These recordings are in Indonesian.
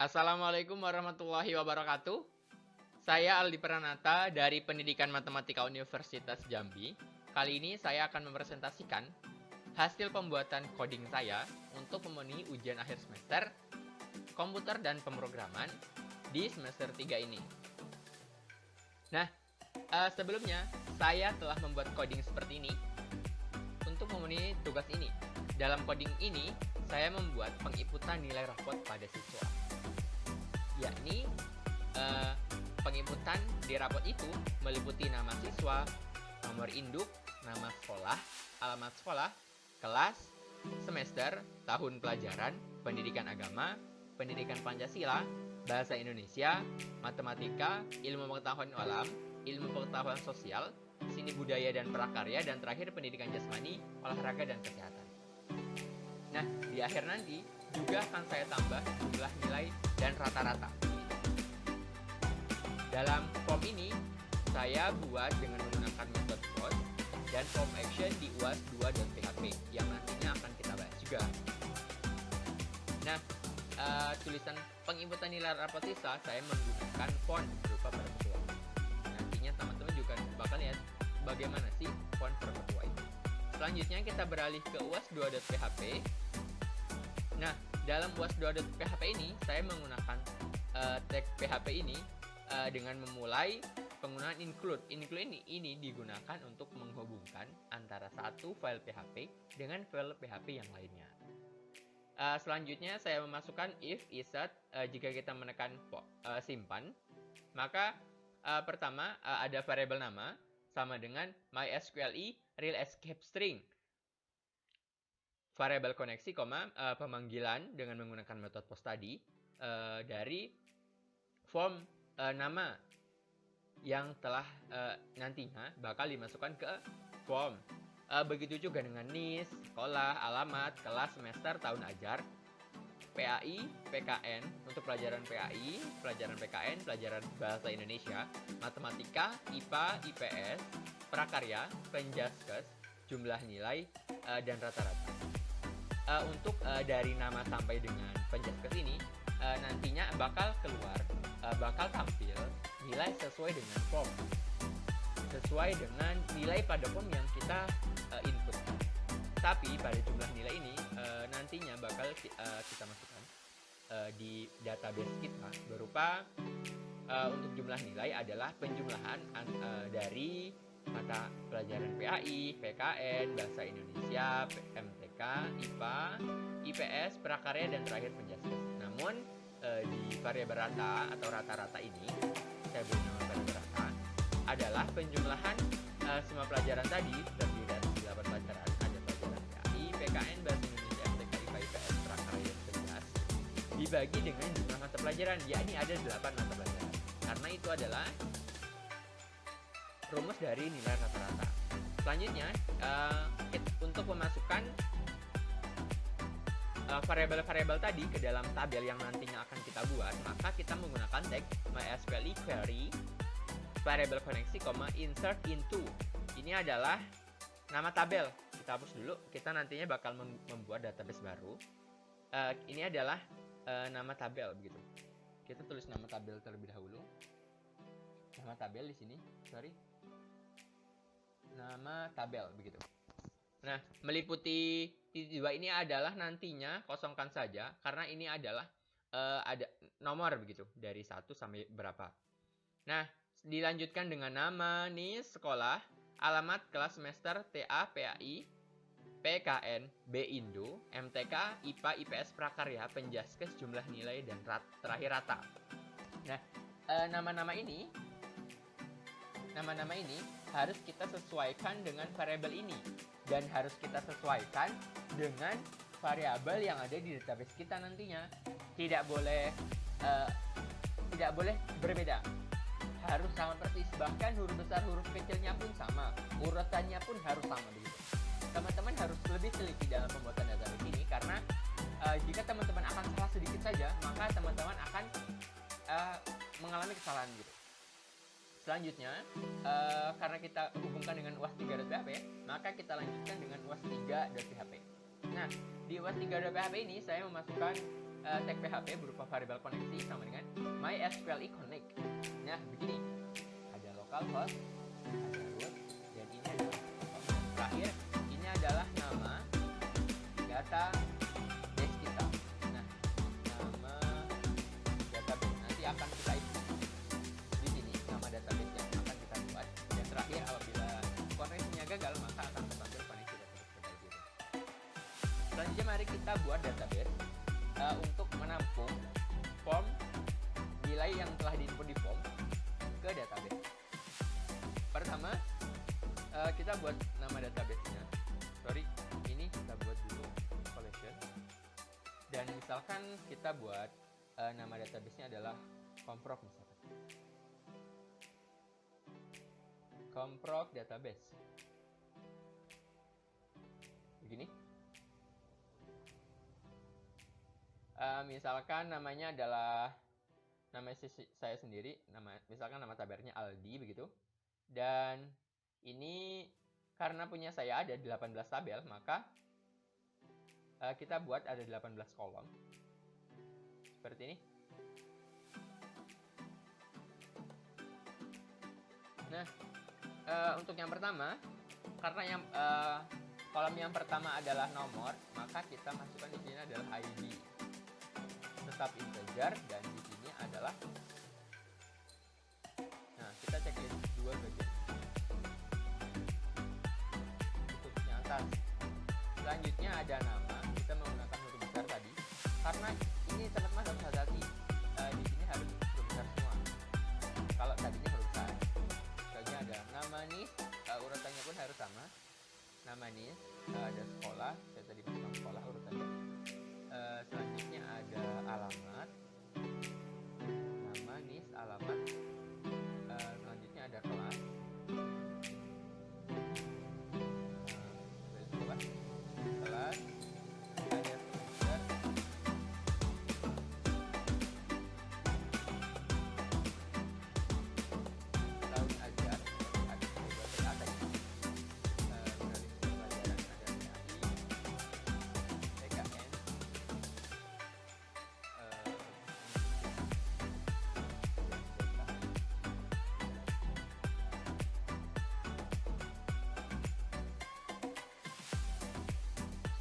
Assalamualaikum warahmatullahi wabarakatuh. Saya Aldi Pranata dari Pendidikan Matematika Universitas Jambi. Kali ini saya akan mempresentasikan hasil pembuatan coding saya untuk memenuhi ujian akhir semester komputer dan pemrograman di semester 3 ini. Nah, sebelumnya saya telah membuat coding seperti ini untuk memenuhi tugas ini. Dalam coding ini, saya membuat penginputan nilai rapot pada siswa, yakni penginputan di rapot itu meliputi nama siswa, nomor induk, nama sekolah, alamat sekolah, kelas, semester, tahun pelajaran, pendidikan agama, pendidikan Pancasila, bahasa Indonesia, matematika, ilmu pengetahuan alam, ilmu pengetahuan sosial, seni budaya dan prakarya, dan terakhir pendidikan jasmani, olahraga dan kesehatan. Nah, di akhir nanti juga akan saya tambah jumlah nilai dan rata-rata. Dalam form ini, saya buat dengan menggunakan metode POS dan form action di uas2.php yang nantinya akan kita bahas juga. Nah, tulisan penginputan nilai rapot siswa saya menggunakan font berupa perpetua. Nantinya teman-teman juga bakal lihat bagaimana sih font perpetua itu. Selanjutnya kita beralih ke uas2.php. Nah, dalam uas2.php ini saya menggunakan tag PHP ini dengan memulai penggunaan include. Include ini digunakan untuk menghubungkan antara satu file PHP dengan file PHP yang lainnya. Selanjutnya saya memasukkan if, isat, jika kita menekan simpan, maka pertama ada variabel nama sama dengan mysqli real escape string. Variabel koneksi, pemanggilan dengan menggunakan metode post tadi dari form nama yang telah nantinya bakal dimasukkan ke form. Begitu juga dengan NIS, sekolah, alamat, kelas, semester, tahun ajar, PAI, PKN untuk pelajaran PAI, pelajaran PKN, pelajaran bahasa Indonesia, matematika, IPA, IPS, prakarya, penjaskes, jumlah nilai, dan rata-rata. Untuk dari nama sampai dengan penjaskes ini nantinya bakal tampil nilai sesuai dengan form, sesuai dengan nilai pada form yang kita input. Tapi pada jumlah nilai ini nantinya bakal kita masukkan di database kita berupa untuk jumlah nilai adalah penjumlahan dari mata pelajaran PAI, PKN, bahasa Indonesia, MTK, IPA, IPS, prakarya, dan terakhir penjaskes. Namun di variabel rata atau rata-rata ini, saya beri nama variabel rata, adalah penjumlahan semua pelajaran tadi terdiri dari 8 pelajaran. Ada pelajaran PAI, PKN, bahasa Indonesia, MTK, IPA, IPS, prakarya, dan penjas, dibagi dengan jumlah mata pelajaran, yakni ada 8 mata pelajaran. Karena itu adalah rumus dari nilai rata-rata. Selanjutnya, untuk memasukkan variabel-variabel tadi ke dalam tabel yang nantinya akan kita buat, maka kita menggunakan tag mysqli query variabel koneksi, insert into. Ini adalah nama tabel. Kita hapus dulu. Kita nantinya bakal membuat database baru. Ini adalah nama tabel begitu. Kita tulis nama tabel terlebih dahulu. Nama tabel di sini, nama tabel begitu. Nah, meliputi dua ini adalah nantinya kosongkan saja karena ini adalah ada nomor begitu dari 1 sampai berapa. Nah, dilanjutkan dengan nama, NIS, sekolah, alamat, kelas, semester, TA, PAI, PKN, BINDO, MTK, IPA, IPS, prakarya, penjaskes, jumlah nilai, dan terakhir rata. Nah, nama-nama ini harus kita sesuaikan dengan variabel ini dan harus kita sesuaikan dengan variabel yang ada di database kita nantinya. Tidak boleh berbeda, harus sama persis. Bahkan huruf besar huruf kecilnya pun sama, urutannya pun harus sama begitu. Teman-teman harus lebih teliti dalam pembuatan database ini karena jika teman-teman akan salah sedikit saja, maka teman-teman akan mengalami kesalahan gitu. Selanjutnya, karena kita hubungkan dengan uas3.php, maka kita lanjutkan dengan uas3.php. Nah, di uas3.php ini saya memasukkan tag PHP berupa variabel koneksi sama dengan MySQLi connect. Nah, begini. Ada localhost, ada root, dan ini adalah terakhir, ini adalah nama database kita. Nah, nama database nanti akan kita isi di sini, nama database yang akan kita buat. Dan terakhir, apabila koneksinya gagal, maka akan terpanggil koneksi database gagal. Selanjutnya, mari kita buat database untuk menampung form nilai yang telah diinput di form ke database. Pertama, kita buat nama database-nya. Ini kita buat dulu collection. Dan misalkan kita buat nama database-nya adalah comprog misalkan. Comprog database. Begini. Misalkan namanya adalah nama saya sendiri, misalkan nama tabelnya Aldi begitu. Dan ini karena punya saya ada 18 tabel, maka kita buat ada 18 kolom. Seperti ini. Nah, untuk yang pertama, karena yang kolom yang pertama adalah nomor, maka kita masukkan di sini adalah ID. Tetap integer, dan di sini adalah, nah kita checklist 2 bagian untuk yang atas. Selanjutnya ada nama, kita menggunakan huruf besar tadi karena ini teman-teman harus hati-hati, di sini harus huruf besar semua. Kalau tadinya huruf besar, misalnya ada nama NIS, urutannya pun harus sama. Nama NIS, ada sekolah, saya tadi masukkan sekolah urutannya. Selanjutnya ada alamat, nama NIS, alamat. Selanjutnya ada kelas, kelas, ada semester, tahun ajar, ada beberapa ada pelajaran, ada PAI, PKN,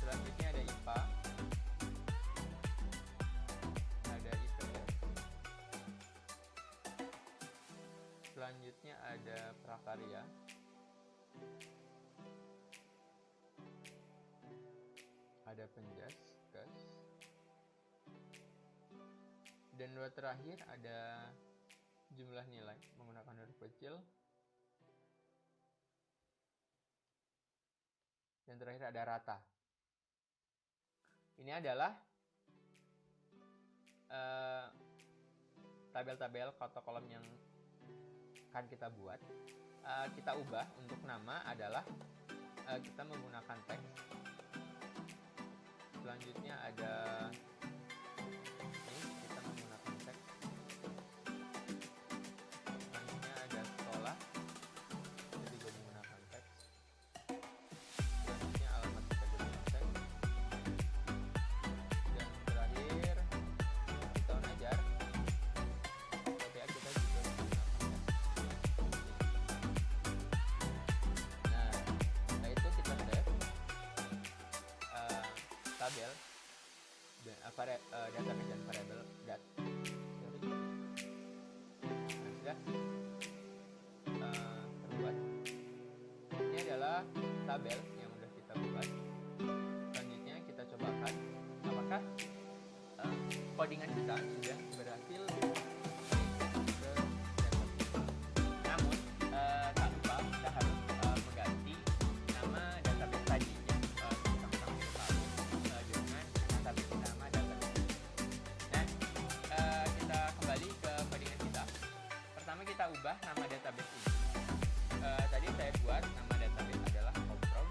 selanjutnya ada IPA, ada IPS, selanjutnya ada prakarya, ada penjas, gas, dan dua terakhir ada jumlah nilai menggunakan huruf kecil, dan terakhir ada rata. Ini adalah tabel-tabel atau kolom yang akan kita buat. Kita ubah untuk nama adalah kita menggunakan teks. Selanjutnya ada ini, kita menggunakan teks. Selanjutnya ada sekolah, kita juga menggunakan teks. Selanjutnya alamat, kita gunakan teks. Dan terakhir tahun ajar, PPA kita juga menggunakan teks. Nah, setelah itu kita save tabel dan database dan variabel dat. Nah, sudah terbuat. Ini adalah tabel yang sudah kita buat. Selanjutnya kita cobakan apakah codingan kita sudah berhasil ke database. Namun tak lupa kita harus mengganti nama database tadi yang sama-sama kita tahu dengan database nama database. Nah, kita kembali ke codingan kita. Pertama kita ubah nama database ini. Tadi saya buat nama database adalah comprog.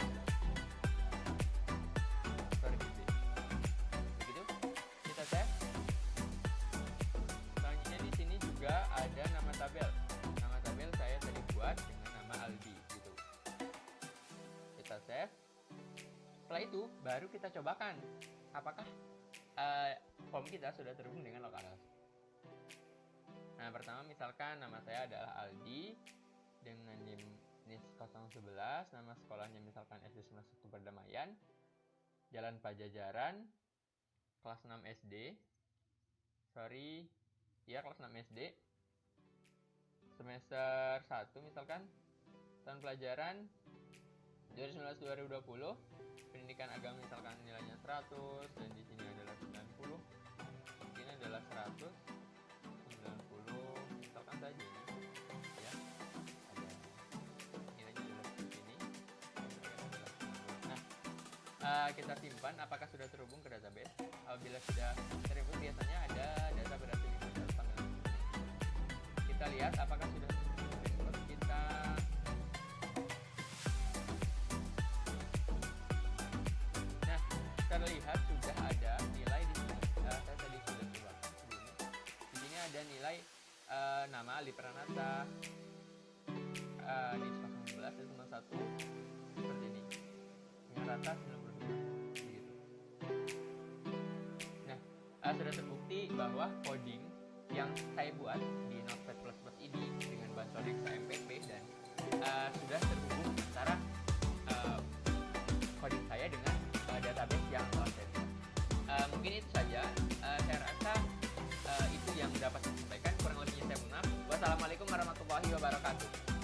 Begitu, kita save. Selanjutnya di sini juga ada nama tabel. Nama tabel saya tadi buat dengan nama Aldi gitu. Kita save. Setelah itu baru kita cobakan apakah form kita sudah terhubung dengan Localhost. Nah, pertama misalkan nama saya adalah Aldi dengan NIM 011, nama sekolahnya misalkan SD 91 Perdamaian, Jalan Pajajaran, kelas 6 SD. Kelas 6 SD. Semester 1 misalkan. Tahun pelajaran 2019-2020. Pendidikan agama misalkan nilainya 100 dan di sini adalah 90. Ini adalah 100, 90 misalkan saja ini. Ya. Ada nilainya adalah seperti ini. Nah, kita simpan apakah sudah terhubung ke database. Apabila sudah terhubung biasanya ada data berhasil dimasukkan panggilan. Kita lihat apakah sudah terhubung. Kita terlihat sudah ada nilai di sini. Saya tadi sudah coba sebelumnya. Di sini ada nilai nama Ali Pranata di 011 dan 91 seperti ini. Dengan rata 92 begitu. Nah, sudah terbukti bahwa coding yang saya buat di Notepad++ ini dengan bantuan XAMPP dan sudah terhubung antara coding saya dengan database yang telah saya buat. Mungkin itu saja. Saya rasa itu yang dapat saya sampaikan. Kurang lebihnya saya mohon maaf. Wassalamualaikum warahmatullahi wabarakatuh.